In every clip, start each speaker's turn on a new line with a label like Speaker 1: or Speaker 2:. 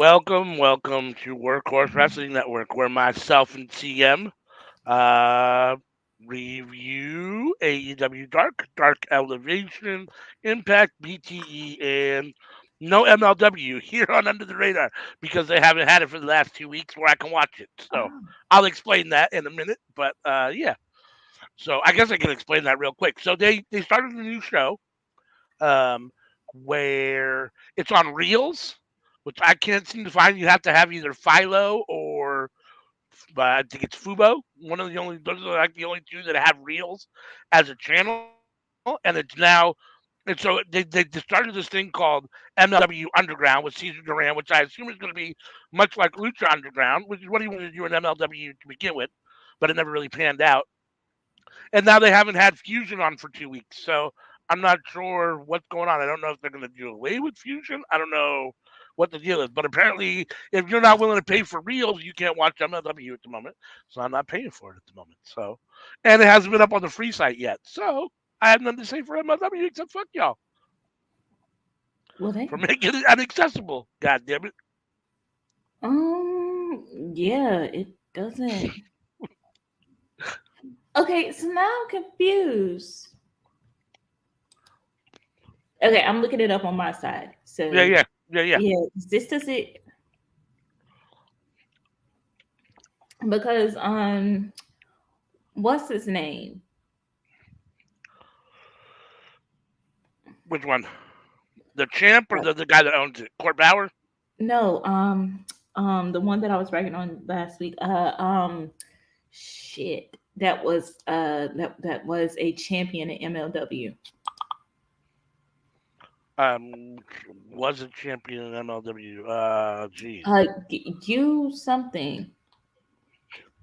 Speaker 1: Welcome to Workhorse Wrestling Network, where myself and TM uh, review AEW Dark Elevation, Impact, BTE, and no MLW here on Under the Radar because they haven't had it for the last 2 weeks where I can watch it. So
Speaker 2: Oh,
Speaker 1: I'll explain that in a minute. But yeah, so I guess I can explain that real quick. So they started a new show um, where it's on Reels, which I can't seem to find. You have to have either Philo or I think it's Fubo. One of the only those are like the only two that have Reels as a channel, and so they started this thing called MLW Underground with Caesar Duran, which I assume is going to be much like Lucha Underground, which is what he wanted to do in MLW to begin with, but it never really panned out. And now they haven't had Fusion on for 2 weeks, so I'm not sure what's going on. I don't know if they're going to do away with Fusion. I don't know what the deal is, but apparently, if you're not willing to pay for reels, you can't watch MLW at the moment. So I'm not paying for it at the moment. So, and it hasn't been up on the free site yet. So I have nothing to say for MLW except fuck y'all
Speaker 2: well, they.
Speaker 1: for making it inaccessible. God damn it!
Speaker 2: Yeah, it doesn't. Okay, so now I'm confused. Okay, I'm looking it up on my side.
Speaker 1: Yeah,
Speaker 2: So,
Speaker 1: yeah, yeah, yeah.
Speaker 2: yeah, this doesn't because what's his name?
Speaker 1: Which one? The champ or the guy that owns it? Court Bauer?
Speaker 2: No, the one that I was writing on last week. Shit, that was a champion in MLW.
Speaker 1: Um, was a champion in MLW. Geez.
Speaker 2: You something.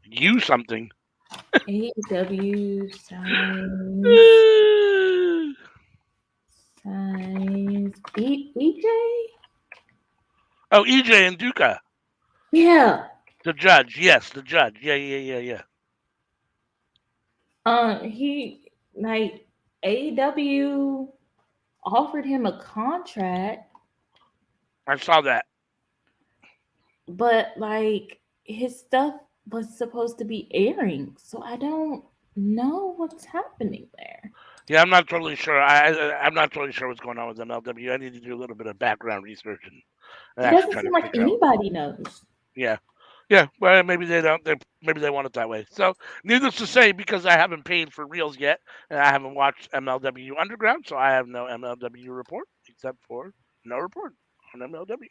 Speaker 1: You something.
Speaker 2: AW signs EJ.
Speaker 1: Oh, EJ and Duca.
Speaker 2: Yeah.
Speaker 1: The judge. Yes, the judge. Yeah, yeah, yeah, yeah.
Speaker 2: He like AW offered him a contract,
Speaker 1: I saw that.
Speaker 2: but like his stuff was supposed to be airing, so I don't know what's happening there.
Speaker 1: Yeah, I'm not totally sure. I'm not totally sure what's going on with MLW. I need to do a little bit of background research and
Speaker 2: It
Speaker 1: actually
Speaker 2: doesn't
Speaker 1: try
Speaker 2: seem
Speaker 1: to
Speaker 2: like
Speaker 1: figure out.
Speaker 2: anybody knows.
Speaker 1: Yeah, yeah. Well, maybe they don't. Maybe they want it that way. So, needless to say, because I haven't paid for reels yet, and I haven't watched MLW Underground, so I have no MLW report except for no report on MLW.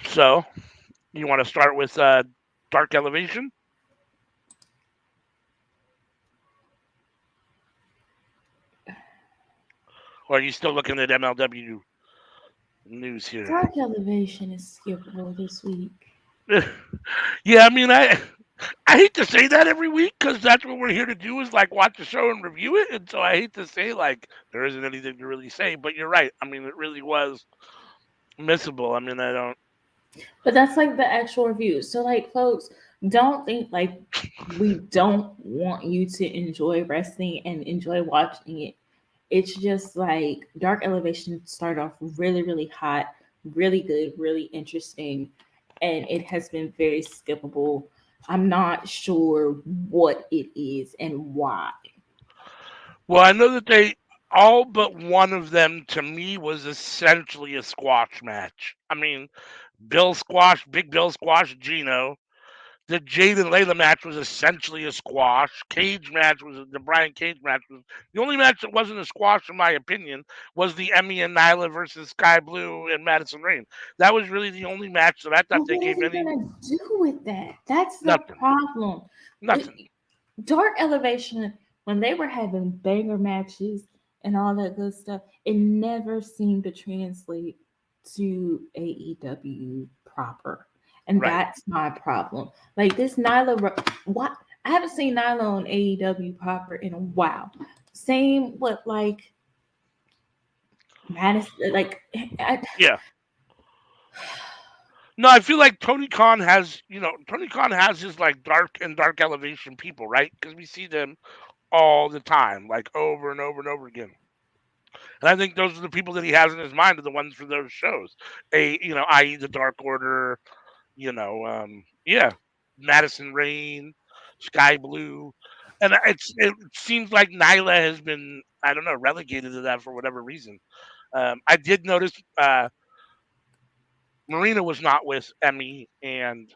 Speaker 1: So, you want to start with Dark Elevation, or are you still looking at MLW news here?
Speaker 2: Dark Elevation is skippable this week.
Speaker 1: Yeah, I mean, I hate to say that every week because that's what we're here to do is like watch the show and review it, and so I hate to say like there isn't anything to really say, but you're right. I mean, it really was missable. I mean, I don't.
Speaker 2: But that's like the actual review. So like folks, don't think like we don't want you to enjoy wrestling and enjoy watching it. It's just like Dark Elevation started off really, really hot, really good, really interesting, and it has been very skippable. I'm not sure what it is and why.
Speaker 1: Well, I know that they all but one of them to me was essentially a squash match. I mean, Bill Squash, Big Bill Squash, Gino. The Jade and Layla match was essentially a squash. Cage match was the Brian Cage match was the only match that wasn't a squash, in my opinion, was the Emmy and Nyla versus Sky Blue and Madison Rain. That was really the only match that I thought
Speaker 2: But
Speaker 1: they
Speaker 2: what are
Speaker 1: gave
Speaker 2: they
Speaker 1: any
Speaker 2: gonna do with that? That's the
Speaker 1: nothing,
Speaker 2: problem.
Speaker 1: nothing.
Speaker 2: Dark Elevation, when they were having banger matches and all that good stuff, it never seemed to translate to AEW proper. And
Speaker 1: Right.
Speaker 2: that's my problem. Like this what I haven't seen Nyla on AEW proper in a while. Same with like Madison, like
Speaker 1: Yeah. No, I feel like Tony Khan has, Tony Khan has his like dark elevation people, right? Because we see them all the time, like over and over and over again. And I think those are the people that he has in his mind are the ones for those shows. I.e., the Dark Order, yeah, Madison Rain, Sky Blue, and it seems like Nyla has been, I don't know, relegated to that for whatever reason. I did notice Marina was not with Emmy and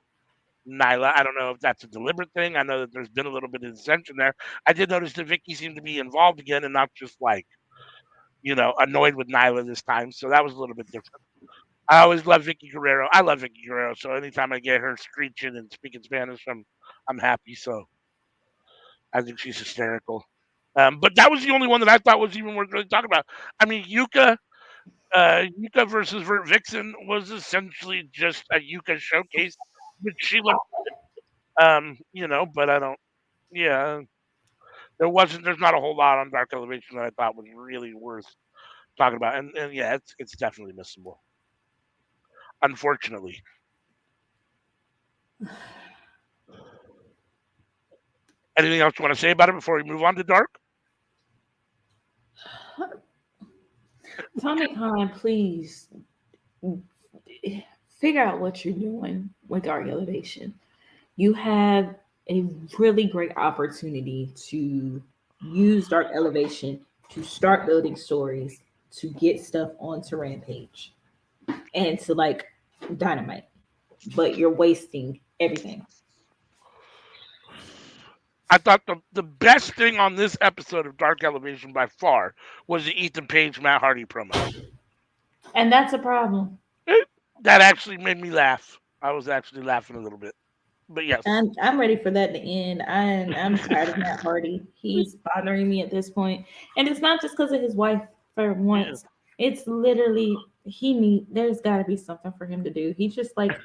Speaker 1: Nyla. I don't know if that's a deliberate thing. I know that there's been a little bit of dissension there. I did notice that Vicky seemed to be involved again and not just like annoyed with Nyla this time. So that was a little bit different. I always love Vicky Guerrero. I love Vicky Guerrero. So anytime I get her screeching and speaking Spanish, I'm happy. So I think she's hysterical. But that was the only one that I thought was even worth really talking about. I mean, Yuka versus Vert Vixen was essentially just a Yuka showcase, which she looked, but I don't. Yeah, there's not a whole lot on Dark Elevation that I thought was really worth talking about, and yeah, it's definitely missable, unfortunately. Anything else you want to say about it before we move on to Dark?
Speaker 2: Tommy Khan, please figure out what you're doing with Dark Elevation. You have a really great opportunity to use Dark Elevation to start building stories, to get stuff onto Rampage, and to like Dynamite. But you're wasting everything.
Speaker 1: I thought the best thing on this episode of Dark Elevation by far was the Ethan Page Matt Hardy promo.
Speaker 2: And that's a problem.
Speaker 1: That actually made me laugh. I was actually laughing a little bit. But yes.
Speaker 2: I'm ready for that to end. I'm tired of Matt Hardy. He's bothering me at this point, and it's not just because of his wife. For
Speaker 1: Yeah.
Speaker 2: once, it's literally he need. There's got to be something for him to do. He's just like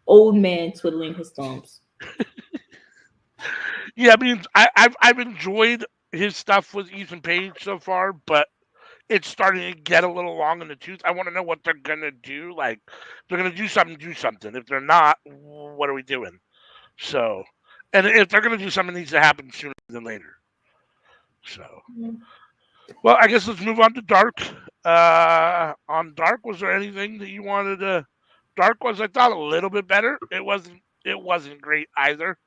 Speaker 2: old man twiddling his thumbs.
Speaker 1: Yeah, I mean, I've enjoyed his stuff with Ethan Page so far, but it's starting to get a little long in the tooth. I want to know what they're gonna do. Like, if they're gonna do something, do something. If they're not, what are we doing? So, and if they're gonna do something, it needs to happen sooner than later. So, well, I guess let's move on to Dark. On Dark, was there anything that you wanted to? Dark was, I thought, a little bit better. It wasn't great either.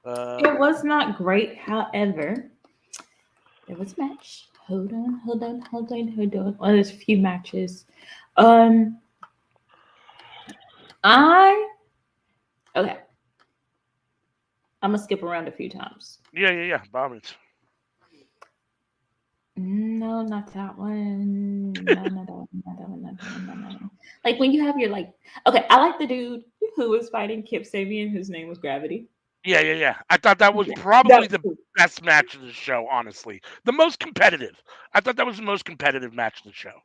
Speaker 2: It
Speaker 1: Um,
Speaker 2: was not great, however, there was a match. Hold on. Well, there's a few matches. Um, I okay. I'm gonna skip around a few times.
Speaker 1: yeah. Bombings.
Speaker 2: No, not that one. No, not that one. Not that one. Not that one. Not that one. Like when you have your like, okay, I like the dude who was fighting Kip Sabian, whose name was Gravity.
Speaker 1: Yeah. I thought that was
Speaker 2: Yeah, that
Speaker 1: probably
Speaker 2: was
Speaker 1: the
Speaker 2: cool.
Speaker 1: best match of the show. Honestly, the most competitive. I thought that was the most competitive match of the show.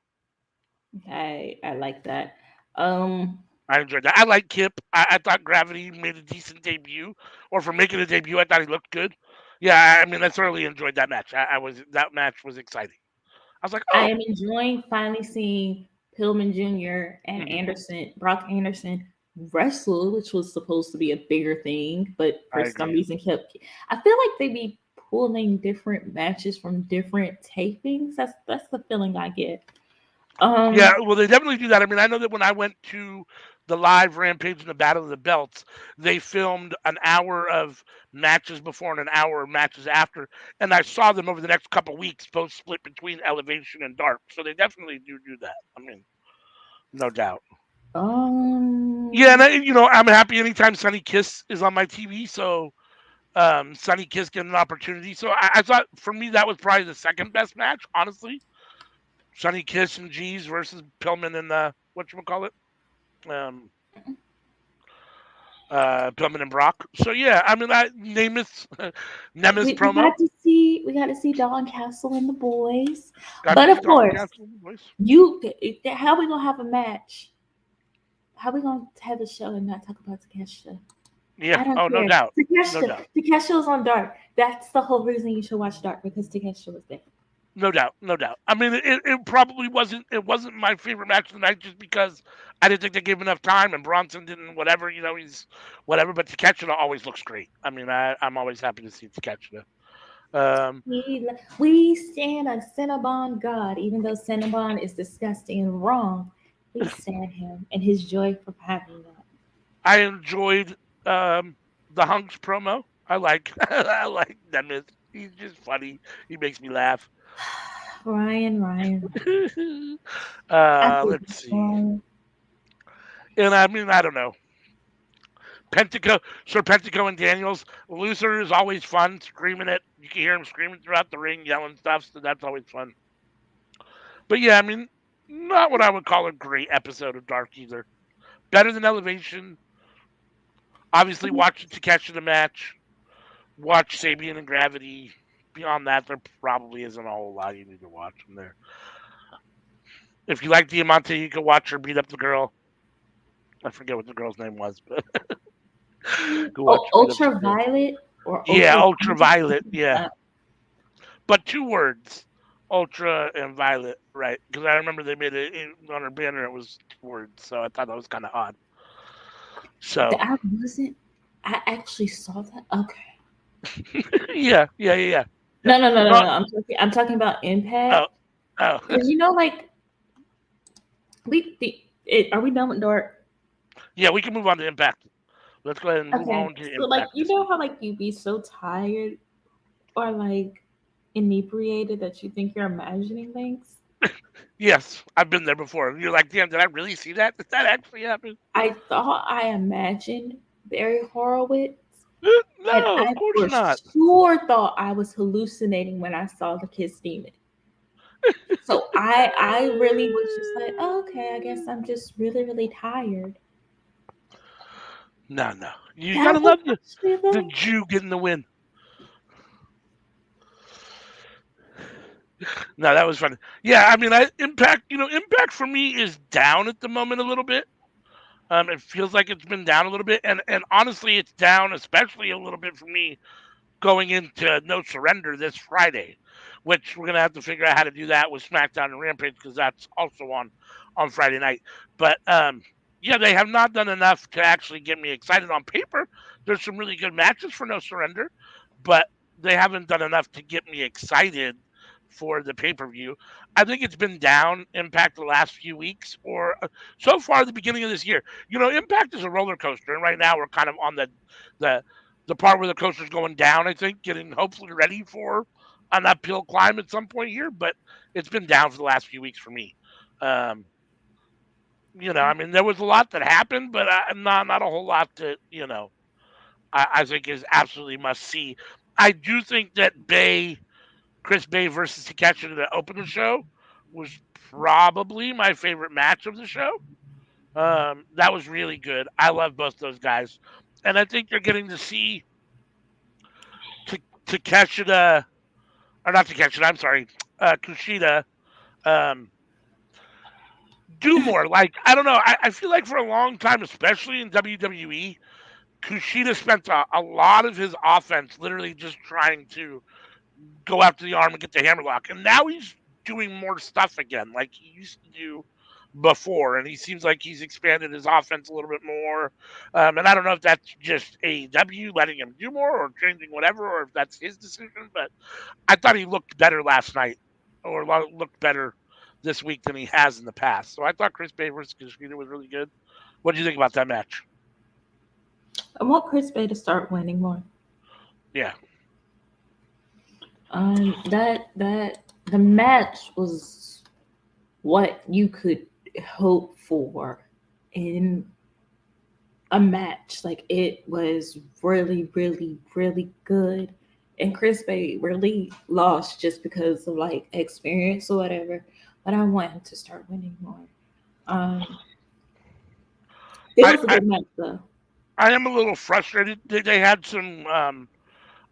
Speaker 2: I like that. Um,
Speaker 1: I enjoyed that. I like Kip. I thought Gravity made a decent debut, or for making a debut, I thought he looked good. Yeah, I mean, I thoroughly enjoyed that match. That match was exciting. I was like,
Speaker 2: I
Speaker 1: oh,
Speaker 2: am enjoying finally seeing Pillman Jr. and
Speaker 1: mhm,
Speaker 2: Brock Anderson wrestle, which was supposed to be a bigger thing, but for
Speaker 1: I
Speaker 2: some
Speaker 1: agree.
Speaker 2: reason kept. I feel like they be pulling different matches from different tapings. That's the feeling I get.
Speaker 1: Yeah,
Speaker 2: Um,
Speaker 1: well, they definitely do that. I mean, I know that when I went to the live Rampage and the Battle of the Belts, they filmed an hour of matches before and an hour of matches after, and I saw them over the next couple weeks, both split between Elevation and Dark. So they definitely do that. I mean, no doubt. Yeah, and
Speaker 2: um,
Speaker 1: I'm happy anytime Sunny Kiss is on my TV. So Sunny Kiss getting an opportunity. So I thought for me that was probably the second best match, honestly. Sunny Kiss and G's versus Pillman and what you call it, um, Pillman and Brock. So yeah, I mean, Nemeth, Nemeth
Speaker 2: we
Speaker 1: promo.
Speaker 2: got to see Dawn Castle and the boys,
Speaker 1: Got to
Speaker 2: but
Speaker 1: see
Speaker 2: of
Speaker 1: Don
Speaker 2: course,
Speaker 1: Castle voice.
Speaker 2: how we gonna have a match? How we gonna have a show and not talk about Takeshita?
Speaker 1: Yeah.
Speaker 2: I don't
Speaker 1: Oh, no
Speaker 2: care.
Speaker 1: doubt, no
Speaker 2: Takeshita.
Speaker 1: doubt.
Speaker 2: Takeshita was on Dark. That's the whole reason you should watch Dark because Takeshita was there.
Speaker 1: No doubt, no doubt. I mean, it probably wasn't. It wasn't my favorite match of the night just because I didn't think they gave enough time and Bronson didn't. Whatever, he's whatever. But Takeshita always looks great. I mean, I'm always happy to see Takeshita. Um,
Speaker 2: We stand on Cinnabon God, even though Cinnabon is disgusting and wrong. We stand him and his joy for having that.
Speaker 1: I enjoyed the Hunks promo. I like I like Demis. He's just funny. He makes me laugh.
Speaker 2: Ryan. I feel
Speaker 1: Let's see.
Speaker 2: Ryan.
Speaker 1: And I mean, I don't know. Pentaco, Sir Pentaco and Daniels. Luther is always fun, screaming it. You can hear him screaming throughout the ring, yelling stuff, so that's always fun. But yeah, I mean, not what I would call a great episode of Dark either. Better than Elevation. Obviously, watch the Takeshi the match. Watch Sabian and Gravity. Beyond that, there probably isn't a whole lot you need to watch from there. If you like Diamante, you can watch her beat up the girl. I forget what the girl's name was, but go watch
Speaker 2: Oh,
Speaker 1: her beat up some girl.
Speaker 2: ultraviolet or
Speaker 1: Yeah,
Speaker 2: ultra.
Speaker 1: Ultraviolet. Yeah,
Speaker 2: Uh,
Speaker 1: but two words, Ultra and Violet, right? Because I remember they made it on her banner. It was two words, so I thought that was kind of odd. So
Speaker 2: I wasn't. I actually saw that. Okay.
Speaker 1: yeah. Yeah.
Speaker 2: No.
Speaker 1: No,
Speaker 2: I'm talking about
Speaker 1: oh,
Speaker 2: impact.
Speaker 1: oh,
Speaker 2: Cause like are we done with dark?
Speaker 1: yeah. We can move on to Impact. Let's go ahead and move
Speaker 2: Okay.
Speaker 1: on to
Speaker 2: So like
Speaker 1: Impact this week.
Speaker 2: how like you be so tired or like inebriated that you think you're imagining things?
Speaker 1: Yes, I've been there before. You're like, damn, did I really see that? Did that actually happen?
Speaker 2: I thought I imagined Barry Horowitz, and
Speaker 1: No, of
Speaker 2: I
Speaker 1: course
Speaker 2: for
Speaker 1: not.
Speaker 2: sure thought I was hallucinating when I saw the Kiss Demon. So I really was just like, oh, okay, I guess I'm just really tired.
Speaker 1: No. You
Speaker 2: That
Speaker 1: gotta
Speaker 2: was
Speaker 1: love
Speaker 2: actually
Speaker 1: the
Speaker 2: the
Speaker 1: Jew getting the win. No, that was fun. Yeah, I mean, Impact. Impact for me is down at the moment a little bit. It feels like it's been down a little bit, and honestly, it's down especially a little bit for me going into No Surrender this Friday, which we're gonna have to figure out how to do that with SmackDown and Rampage because that's also on Friday night. But yeah, they have not done enough to actually get me excited on paper. There's some really good matches for No Surrender, but they haven't done enough to get me excited for the pay per view. I think it's been down Impact the last few weeks, or so far the beginning of this year. Impact is a roller coaster, and right now we're kind of on the the part where the coaster's going down, I think, getting hopefully ready for an uphill climb at some point here, but it's been down for the last few weeks for me. Um, I mean, there was a lot that happened, but not a whole lot that, I think is absolutely must see. I do think that Chris Bay versus Takeshi to open the show was probably my favorite match of the show. That was really good. I love both those guys. And I think you're getting to see Takeshita, or not Takeshita, I'm sorry, Kushida, um, do more. Like, I don't know. I feel like for a long time, especially in WWE, Kushida spent a lot of his offense literally just trying to go after the arm and get the hammerlock. And now he's doing more stuff again, like he used to do before. And he seems like he's expanded his offense a little bit more. And I don't know if that's just AEW letting him do more or changing whatever, or if that's his decision. But I thought he looked better last night, or looked better this week than he has in the past. So I thought Chris Bay versus Kushida was really good. What do you think about that match?
Speaker 2: I want Chris Bay to start winning more.
Speaker 1: Yeah.
Speaker 2: That the match was what you could hope for in a match. Like it was really good. And Chris Bay really lost just because of like experience or whatever. But I want him to start winning more. Um, it
Speaker 1: I,
Speaker 2: was a
Speaker 1: I,
Speaker 2: good match though.
Speaker 1: I am a little frustrated. They had some,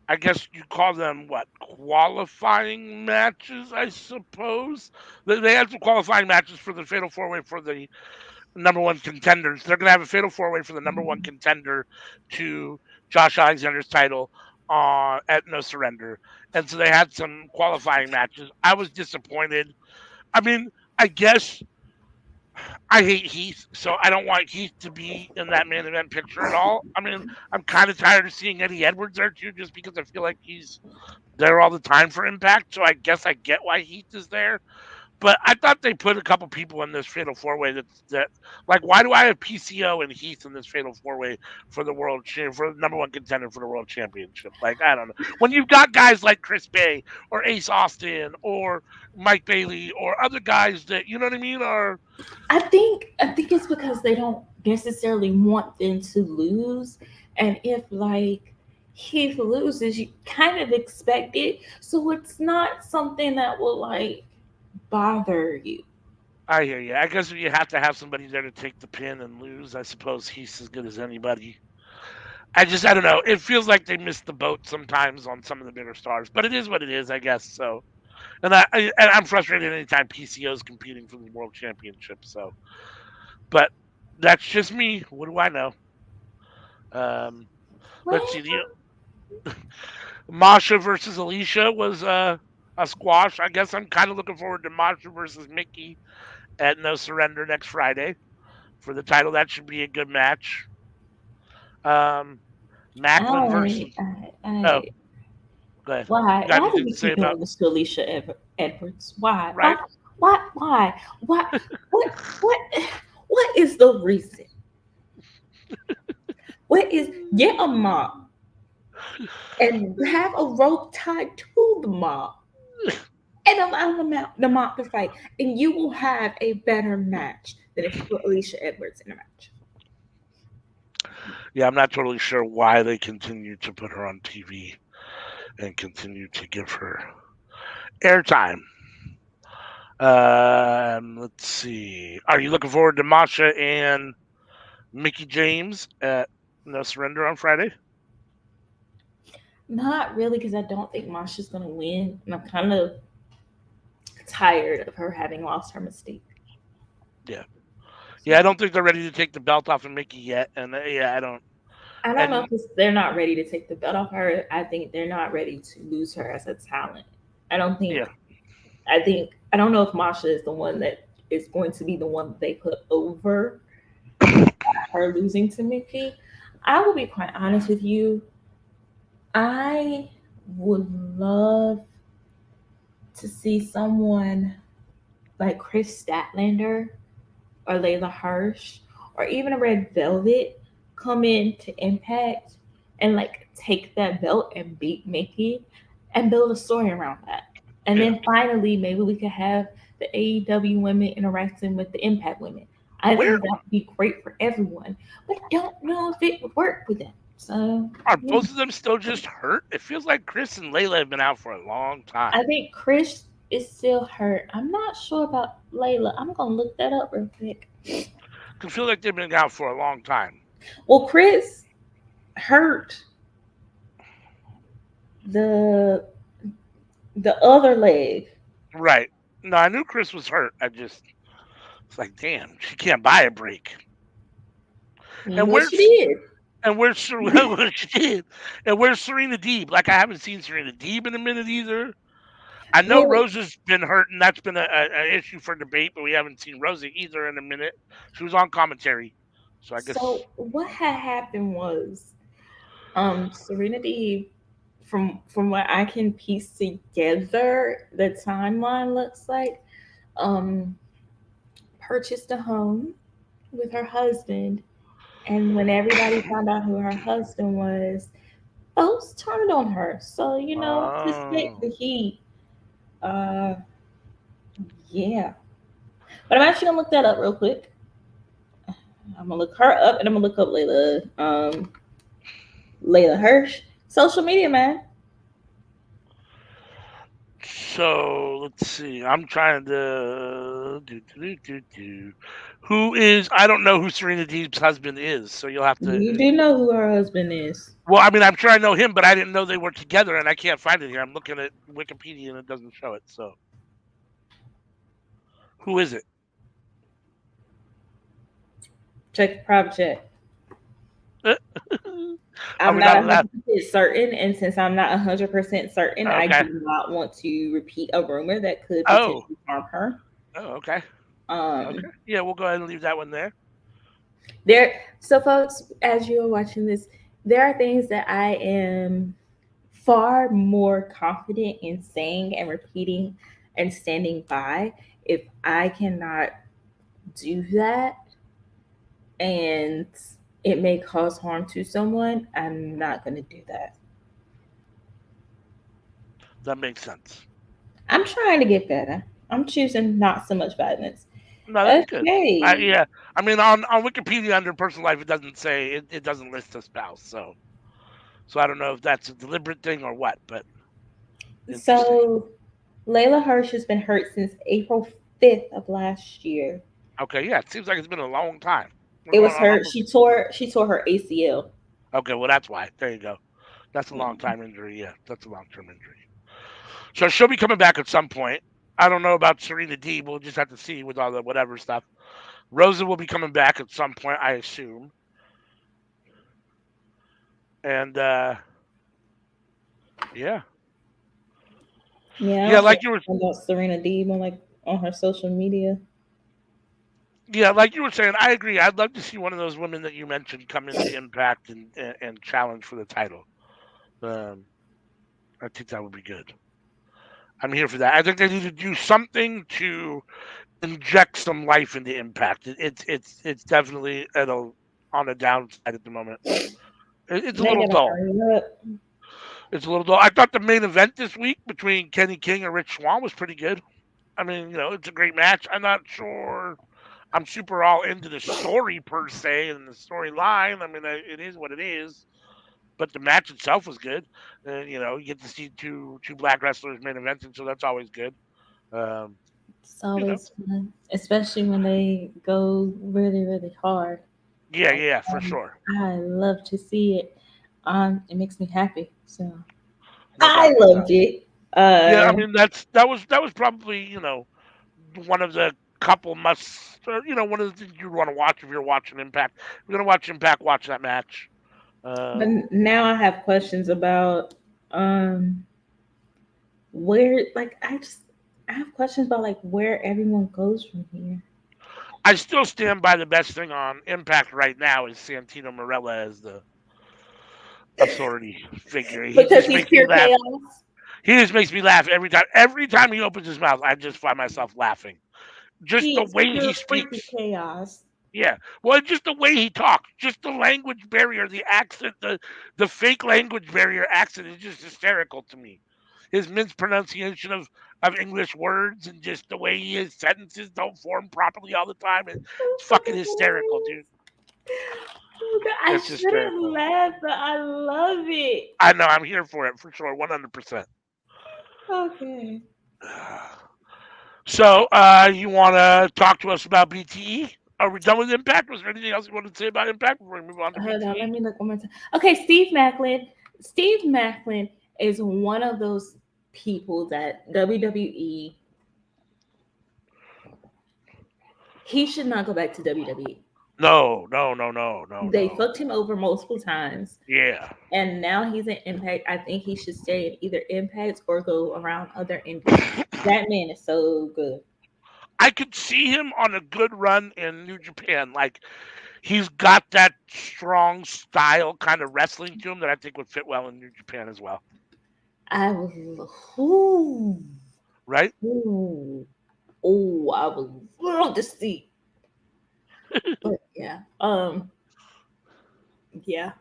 Speaker 1: I guess you call them what, qualifying matches, I suppose. They had some qualifying matches for the Fatal Four Way for the number one contenders. They're going to have a Fatal Four Way for the number one contender to Josh Alexander's title at No Surrender. And so they had some qualifying matches. I was disappointed. I mean, I guess I hate Heath, so I don't want Heath to be in that main event picture at all. I mean, I'm kind of tired of seeing Eddie Edwards there too, just because I feel like he's there all the time for Impact. So I guess I get why Heath is there. But I thought they put a couple people in this Fatal Four Way that like why do I have PCO and Heath in this Fatal Four Way for the for the number one contender for the world championship? Like I don't know. When you've got guys like Chris Bay or Ace Austin or Mike Bailey or other guys that you know what I mean are
Speaker 2: I think it's because they don't necessarily want them to lose, and if like Heath loses, you kind of expect it, so it's not something that will like bother you.
Speaker 1: I hear you. I guess if you have to have somebody there to take the pin and lose, I suppose he's as good as anybody. I don't know. It feels like they missed the boat sometimes on some of the bigger stars, but it is what it is, I guess. So, and I'm frustrated anytime PCO is competing for the world championship. So, but that's just me. What do I know? Um, let's see. The
Speaker 2: Well,
Speaker 1: Masha versus Alicia was a squash. I guess I'm kind of looking forward to Masha versus Mickey at No Surrender next Friday for the title. That should be a good match. Um, Macklin
Speaker 2: I,
Speaker 1: versus.
Speaker 2: I,
Speaker 1: Oh,
Speaker 2: I,
Speaker 1: go ahead.
Speaker 2: why?
Speaker 1: You got
Speaker 2: Why do
Speaker 1: anything
Speaker 2: we
Speaker 1: to say
Speaker 2: keep
Speaker 1: about
Speaker 2: doing this to Alicia Edwards? Why? Why?
Speaker 1: right?
Speaker 2: Why? Why? Why? What? What? What is the reason? What is get a mop and have a rope tied to the mop and allow the mop to fight, and you will have a better match than if you put Alicia Edwards in a match.
Speaker 1: Yeah, I'm not totally sure why they continue to put her on TV and continue to give her airtime. Let's see. Are you looking forward to Masha and Mickey James at No Surrender on Friday?
Speaker 2: Not really, because I don't think Masha's gonna win, and I'm kind of tired of her having lost her mystique.
Speaker 1: Yeah. Yeah, I
Speaker 2: So
Speaker 1: don't think they're ready to take the belt off of Mickey yet. And yeah, I don't.
Speaker 2: I don't know
Speaker 1: And
Speaker 2: if they're not ready to take the belt off her. I think they're not ready to lose her as a talent. I don't
Speaker 1: yeah,
Speaker 2: think. I don't know if Masha is the one that is going to be the one that they put over her losing to Mickey. I will be quite honest with you. I would love to see someone like Chris Statlander or Layla Hirsch or even a Red Velvet come in to Impact and like take that belt and beat Mickey and build a story around that. And
Speaker 1: yeah.
Speaker 2: then finally, maybe we could have the AEW women interacting with the Impact women. I
Speaker 1: Where
Speaker 2: think that would be great for everyone, but I don't know if it would work with them. So
Speaker 1: are
Speaker 2: yeah.
Speaker 1: both of them still just hurt? It feels like Chris and Layla have been out for a long time.
Speaker 2: I think Chris is still hurt. I'm not sure about Layla. I'm gonna look that up real quick.
Speaker 1: I feel like they've been out for a long time.
Speaker 2: Well, Chris hurt the the other leg.
Speaker 1: Right. No, I knew Chris was hurt. I just it's like, damn, she can't buy a break. And
Speaker 2: What she
Speaker 1: where's
Speaker 2: did.
Speaker 1: and where's what she did? And where's Serena Deeb? Like I haven't seen Serena Deeb in a minute either. I know
Speaker 2: Well,
Speaker 1: Rosa's been hurt, and that's been a issue for debate, but we haven't seen Rosa either in a minute. She was on commentary, so I guess
Speaker 2: so what had happened was, Serena Deeb, from what I can piece together, the timeline looks like, um, purchased a home with her husband, and when everybody found out who her husband was, folks turned on her. So to take
Speaker 1: oh,
Speaker 2: the heat, uh, yeah. But I'm actually gonna look that up real quick. I'm gonna look her up, and I'm gonna look up Layla Hirsch, social media man.
Speaker 1: so let's see. I'm trying to do. Who is? I don't know who Serena Deeb's husband is, so you'll have to.
Speaker 2: You do know who her husband is.
Speaker 1: Well, I mean, I'm sure I know him, but I didn't know they were together, and I can't find it here. I'm looking at Wikipedia, and it doesn't show it. So, who is it?
Speaker 2: Check the private chat.
Speaker 1: Are
Speaker 2: I'm
Speaker 1: we
Speaker 2: not
Speaker 1: not allowed?
Speaker 2: 100% certain, and since I'm not 100% certain, I
Speaker 1: Okay.
Speaker 2: do not want to repeat a rumor that could
Speaker 1: Oh.
Speaker 2: potentially harm her.
Speaker 1: Oh. Okay.
Speaker 2: Um,
Speaker 1: Okay. Yeah, we'll go ahead and leave that one there.
Speaker 2: there, so folks, as you are watching this, there are things that I am far more confident in saying and repeating and standing by. If I cannot do that and it may cause harm to someone, I'm not going to do that.
Speaker 1: That makes sense.
Speaker 2: I'm trying to get better. I'm choosing not so much violence.
Speaker 1: No, that's good.
Speaker 2: Okay.
Speaker 1: Yeah, I mean on Wikipedia under personal life it doesn't say it doesn't list a spouse, so I don't know if that's a deliberate thing or what, but interesting.
Speaker 2: So Layla Hirsch has been hurt since April 5th of last year.
Speaker 1: Okay, yeah, it seems like it's been a long time. We're
Speaker 2: It
Speaker 1: going
Speaker 2: was
Speaker 1: on
Speaker 2: her.
Speaker 1: almost.
Speaker 2: She tore her ACL.
Speaker 1: Okay, well that's why. There you go. That's a long
Speaker 2: Yeah.
Speaker 1: time injury. Yeah, that's a long term injury. So she'll be coming back at some point. I don't know about Serena D. We'll just have to see with all the whatever stuff. Rosa will be coming back at some point, I assume. And yeah,
Speaker 2: Yeah, I
Speaker 1: yeah,
Speaker 2: don't see
Speaker 1: like you were,
Speaker 2: anything about Serena Deeb on like on her social media.
Speaker 1: yeah, like you were saying. I agree. I'd love to see one of those women that you mentioned come into Impact and challenge for the title. Um, I think that would be good. I'm here for that. I think they need to do something to inject some life into Impact. It's definitely on a downside at the moment. It's a
Speaker 2: They
Speaker 1: little
Speaker 2: gotta
Speaker 1: dull.
Speaker 2: hurry up.
Speaker 1: It's a little dull. I thought the main event this week between Kenny King and Rich Swann was pretty good. I mean, it's a great match. I'm not sure I'm super all into the story per se and the storyline. I mean, it is what it is. But the match itself was good. And you get to see two black wrestlers main eventing, so that's always good. Um,
Speaker 2: It's
Speaker 1: you know,
Speaker 2: always fun, especially when they go really, really hard.
Speaker 1: yeah,
Speaker 2: Like,
Speaker 1: yeah, for sure,
Speaker 2: I love to see it. It makes me happy. So
Speaker 1: no
Speaker 2: I
Speaker 1: doubt, no
Speaker 2: loved
Speaker 1: doubt.
Speaker 2: it.
Speaker 1: Yeah, I mean that was probably one of the couple must one of the things you'd want to watch if you're watching Impact. If you're gonna watch Impact, watch that match.
Speaker 2: But
Speaker 1: Um,
Speaker 2: now I have questions about um where like I have questions about like where everyone goes from here.
Speaker 1: I still stand by the best thing on Impact right now is Santino Marella as the authority figure. He
Speaker 2: Because
Speaker 1: just
Speaker 2: he's
Speaker 1: makes me
Speaker 2: pure
Speaker 1: laugh.
Speaker 2: chaos.
Speaker 1: He just makes me laugh every time. Every time he opens his mouth, I just find myself laughing. Just
Speaker 2: He
Speaker 1: the
Speaker 2: is
Speaker 1: way he
Speaker 2: pure freaky
Speaker 1: speaks.
Speaker 2: chaos.
Speaker 1: Yeah. Well, just the way he talks, just the language barrier, the accent, the fake language barrier accent is just hysterical to me. His mispronunciation of English words and just the way his sentences don't form properly all the time. It's
Speaker 2: So
Speaker 1: fucking
Speaker 2: fucking
Speaker 1: hysterical,
Speaker 2: hilarious.
Speaker 1: dude.
Speaker 2: Oh God, I
Speaker 1: It's
Speaker 2: shouldn't
Speaker 1: hysterical.
Speaker 2: laugh, but I love it.
Speaker 1: I know. I'm here for it for sure, 100%.
Speaker 2: Okay.
Speaker 1: So, you want to talk to us about BTE? Are we done with Impact? Was there anything else you wanted to say about Impact before we move on to
Speaker 2: Hold on, let
Speaker 1: BTE?
Speaker 2: me look one more time. Okay, Steve Macklin. Steve Macklin is one of those people that WWE. He should not go back to WWE.
Speaker 1: No, no, no, no, no,
Speaker 2: They
Speaker 1: no.
Speaker 2: fucked him over multiple times,
Speaker 1: Yeah.
Speaker 2: and now he's in Impact. I think he should stay in either Impact or go around other indies. That man is so good.
Speaker 1: I could see him on a good run in New Japan. Like he's got that strong style kind of wrestling to him that I think would fit well in New Japan as well.
Speaker 2: I was, ooh,
Speaker 1: Right?
Speaker 2: ooh, ooh, I was love to see. But yeah, yeah.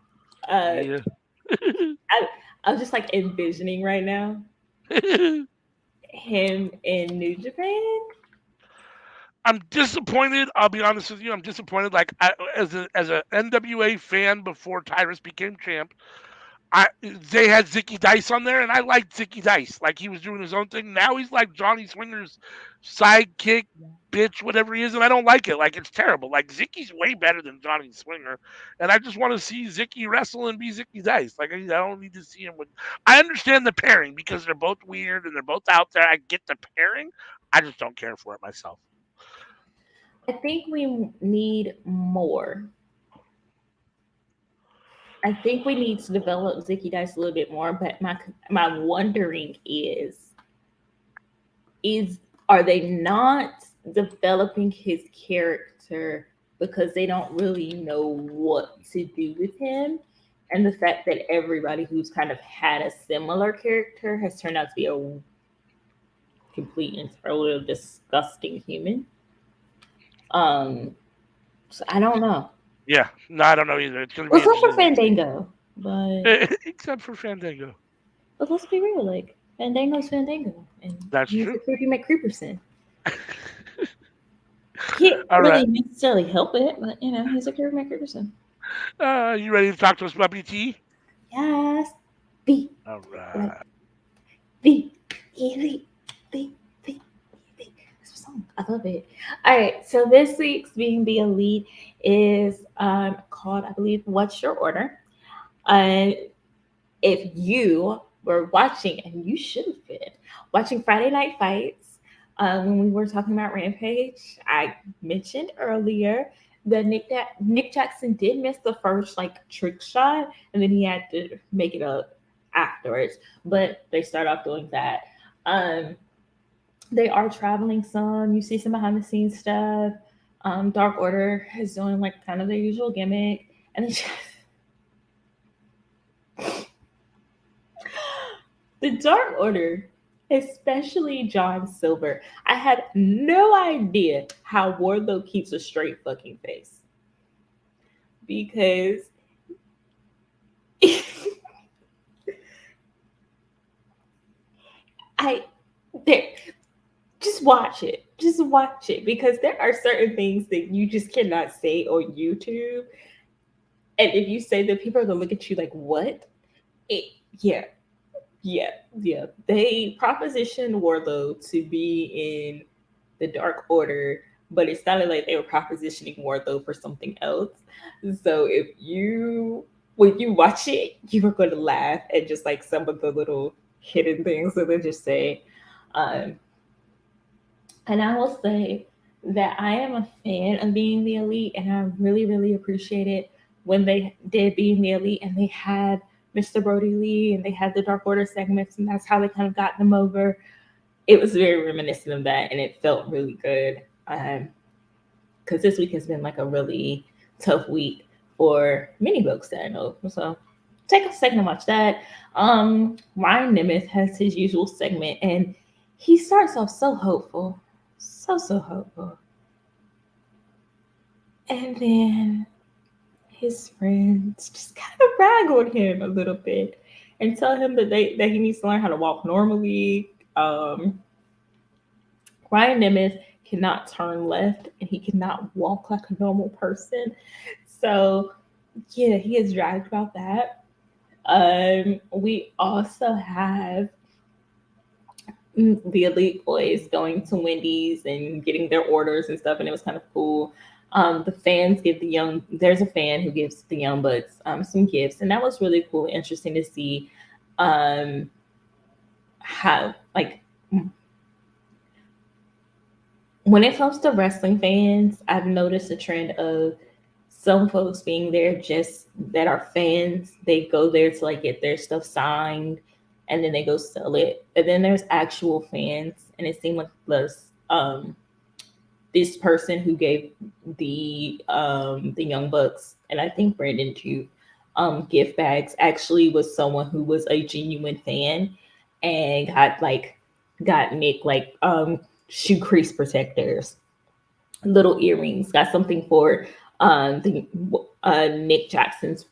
Speaker 2: Uh,
Speaker 1: Yeah.
Speaker 2: I I'm just like envisioning right now him in New Japan.
Speaker 1: I'm disappointed. I'll be honest with you. I'm disappointed. Like as a NWA fan before Tyrus became champ, they had Zicky Dice on there, and I liked Zicky Dice. Like he was doing his own thing. Now he's like Johnny Swinger's sidekick, bitch, whatever he is, and I don't like it. Like it's terrible. Like Zicky's way better than Johnny Swinger, and I just want to see Zicky wrestle and be Zicky Dice. Like I don't need to see him with. I understand the pairing because they're both weird and they're both out there. I get the pairing. I just don't care for it myself.
Speaker 2: I think we need more. I think we need to develop Zicky Dice a little bit more. But my wondering is are they not developing his character because they don't really know what to do with him. And the fact that everybody who's kind of had a similar character has turned out to be a complete and total disgusting human. Um, so I don't know.
Speaker 1: Yeah, no, I don't know either. It's going to
Speaker 2: Well,
Speaker 1: be
Speaker 2: except for
Speaker 1: interesting to see.
Speaker 2: Fandango,
Speaker 1: Except for Fandango.
Speaker 2: but let's be real, like Fandango's Fandango, and
Speaker 1: That's
Speaker 2: he's
Speaker 1: true.
Speaker 2: a creepy McCreeperson. Can't
Speaker 1: All right.
Speaker 2: really necessarily help it, but he's a creepy McCreeperson.
Speaker 1: You ready to talk to us about BT?
Speaker 2: Yes, be
Speaker 1: All
Speaker 2: like
Speaker 1: right.
Speaker 2: the elite, the elite. This song, I love it. All right, so this week's being the elite is called, I believe, "What's Your Order?" And if you were watching, and you should have been watching Friday Night Fights, when we were talking about Rampage, I mentioned earlier that Nick Jackson did miss the first like trick shot, and then he had to make it up afterwards. But they start off doing that. Um, they are traveling some. You see some behind the scenes stuff. Dark Order is doing like kind of their usual gimmick, and then the Dark Order, especially John Silver, I had no idea how Wardlow keeps a straight fucking face because I there just watch it. Just watch it because there are certain things that you just cannot say on YouTube. And if you say that, people are gonna look at you like, what? It, yeah, yeah, yeah. They propositioned Warlow to be in the Dark Order, but it sounded like they were propositioning Warlow for something else. So if you when you watch it, you are going to laugh at just like some of the little hidden things that they just say. Um, and I will say that I am a fan of being the elite, and I really, really appreciate it when they did being the elite and they had Mr. Brody Lee and they had the Dark Order segments, and that's how they kind of got them over. It was very reminiscent of that, and it felt really good. Because this week has been like a really tough week for many folks that I know. So take a second to watch that. Ryan Nemeth has his usual segment, and he starts off so hopeful, so hopeful, and then his friends just kind of rag on him a little bit and tell him that he needs to learn how to walk normally. Ryan Nemeth cannot turn left and he cannot walk like a normal person. So, yeah, he is dragged about that. We also have the Elite Boys going to Wendy's and getting their orders and stuff, and it was kind of cool. The fans give there's a fan who gives the Young Bucks some gifts, and that was really cool, interesting to see um, how, like, when it comes to wrestling fans, I've noticed a trend of some folks being there just that are fans. They go there to like get their stuff signed and then they go sell it. And then there's actual fans, and it seemed like this person who gave the Young Bucks, and I think Brandon too, gift bags actually was someone who was a genuine fan and got Nick like shoe crease protectors, little earrings, got something for the Nick Jackson's,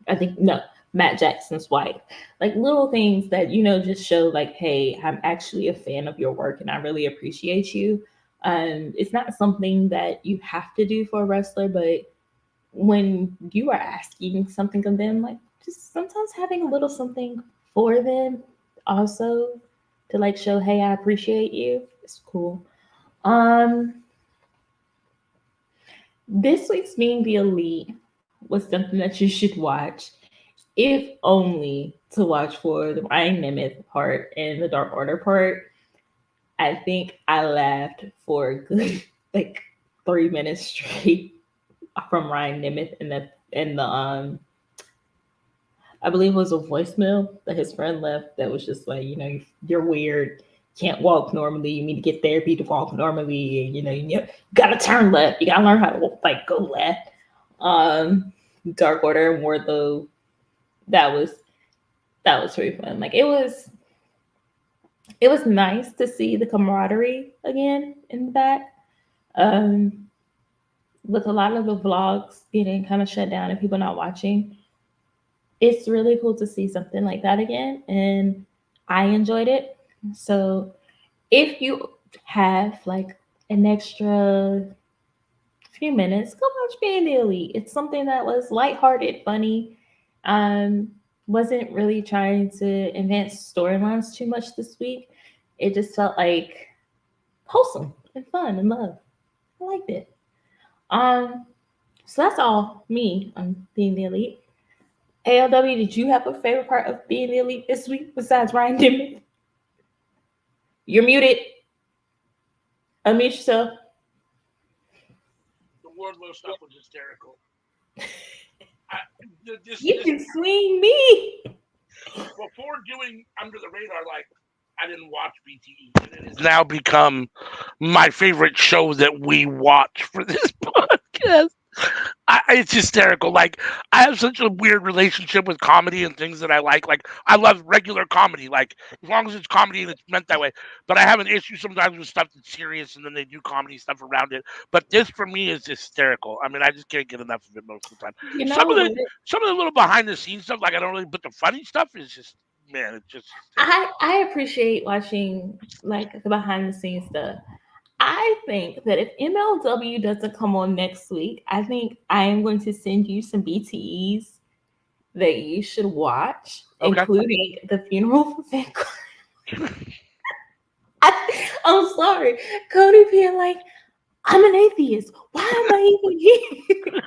Speaker 2: I think no, Matt Jackson's wife. Like little things that just show like, hey, I'm actually a fan of your work and I really appreciate you. It's not something that you have to do for a wrestler, but when you are asking something of them, like just sometimes having a little something for them also to like show, hey, I appreciate you. It's cool. Um, this week's Being the Elite was something that you should watch, if only to watch for the Ryan Nemeth part and the Dark Order part. I think I laughed for a good like 3 minutes straight from Ryan Nemeth and the I believe it was a voicemail that his friend left that was just like, you're weird. can't walk normally. You need to get therapy to walk normally. And, you gotta turn left. You gotta learn how to like go left. Um, Dark Order and Wardlow. That was that was pretty fun. Like it was nice to see the camaraderie again in the back. Um, with a lot of the vlogs getting kind of shut down and people not watching, it's really cool to see something like that again, and I enjoyed it. So if you have like an extra few minutes, go watch Being the Elite. It's something that was lighthearted, funny. Um, wasn't really trying to advance storylines too much this week. It just felt like wholesome and fun and love. I liked it. Um, so that's all me on Being the Elite. ALW, did you have a favorite part of Being the Elite this week besides Ryan Dimmick? You're muted. Unmute yourself.
Speaker 1: The Wardlow stuff was hysterical. I,
Speaker 2: You can swing me.
Speaker 1: Before doing Under the Radar, like I didn't watch BTE, and it has now become my favorite show that we watch for this podcast. It's hysterical. Like I have such a weird relationship with comedy and things that I like. Like I love regular comedy. Like as long as it's comedy and it's meant that way. But I have an issue sometimes with stuff that's serious and then they do comedy stuff around it. But this for me is hysterical. I mean, I just can't get enough of it most of the time.
Speaker 2: You
Speaker 1: Some
Speaker 2: know
Speaker 1: of the
Speaker 2: what?
Speaker 1: some of the little behind the scenes stuff, like I don't really. But the funny stuff is just man, it's just hysterical.
Speaker 2: I appreciate watching like the behind the scenes stuff. I think that if MLW doesn't come on next week, I think I am going to send you some BTEs that you should watch,
Speaker 1: Okay.
Speaker 2: including the funeral for Vanguard. I'm sorry, Cody being like, I'm an atheist. Why am I even here?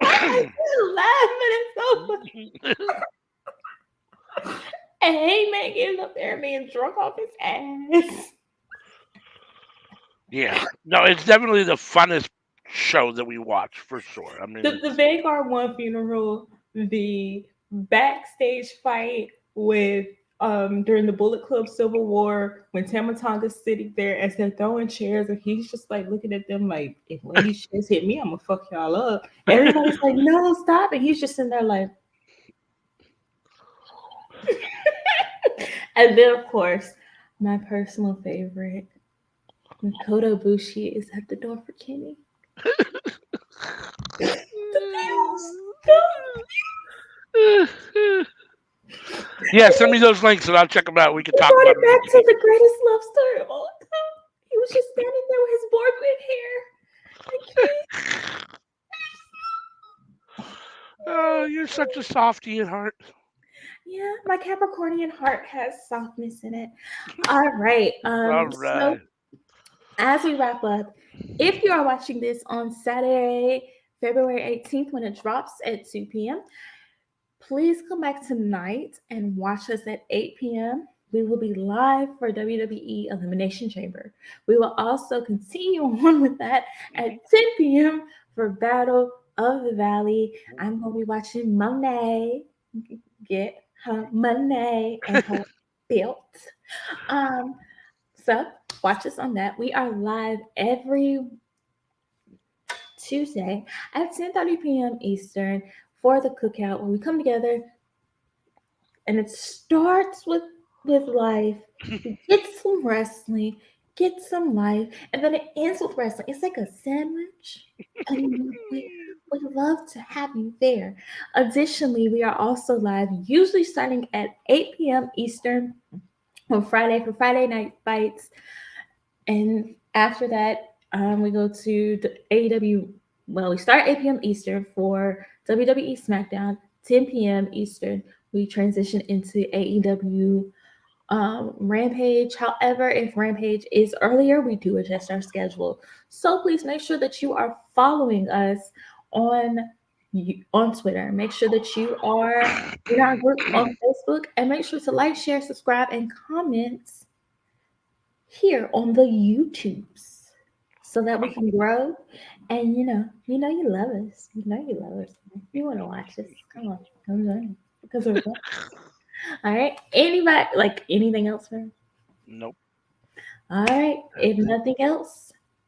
Speaker 2: I just laughing. It's so funny. And Heyman getting up there being drunk off his ass.
Speaker 1: Yeah. No, it's definitely the funnest show that we watch for sure. I mean,
Speaker 2: The Vanguard one funeral, the backstage fight with during the Bullet Club Civil War when Tamatonga's sitting there as they're throwing chairs and he's just like looking at them like, if one of these chairs hit me, I'm gonna fuck y'all up. Everybody's like, no, stop. And he's just sitting there like and then of course, my personal favorite, when Kota Bushi is at the door for Kenny. The
Speaker 1: yeah, send me those links and I'll check them out. We can talk
Speaker 2: brought
Speaker 1: about
Speaker 2: it back
Speaker 1: it.
Speaker 2: to the greatest love story of all time. He was just standing there with his board with hair.
Speaker 1: Oh, you're such a softie at heart.
Speaker 2: Yeah, my Capricornian heart has softness in it. All right.
Speaker 1: All
Speaker 2: So
Speaker 1: right.
Speaker 2: as we wrap up, if you are watching this on Saturday, February 18th, when it drops at 2 p.m., please come back tonight and watch us at 8 p.m. We will be live for WWE Elimination Chamber. We will also continue on with that at 10 p.m. for Battle of the Valley. I'm going to be watching Monet get her money and her belt. Um, so watch us on that. We are live every Tuesday at 10:30 p.m. Eastern for the cookout when we come together and it starts with life. Get some wrestling, get some life, and then it ends with wrestling. It's like a sandwich, and we love to have you there. Additionally, we are also live, usually starting at 8 p.m. Eastern on Friday for Friday Night Fights, and after that, we go to the AEW. Well, we start 8 p.m. Eastern for WWE SmackDown, 10 p.m. Eastern. We transition into AEW Rampage. However, if Rampage is earlier, we do adjust our schedule. So please make sure that you are following us on on Twitter. Make sure that you are in our group on Facebook, and make sure to like, share, subscribe, and comment here on the YouTubes so that we can grow. And you know you love us. You know you love us. You want to watch us? Come on, come join us because we're fun. All right. Anybody like anything else, man?
Speaker 1: Nope,
Speaker 2: All right.
Speaker 1: that's
Speaker 2: If
Speaker 1: it.
Speaker 2: nothing else,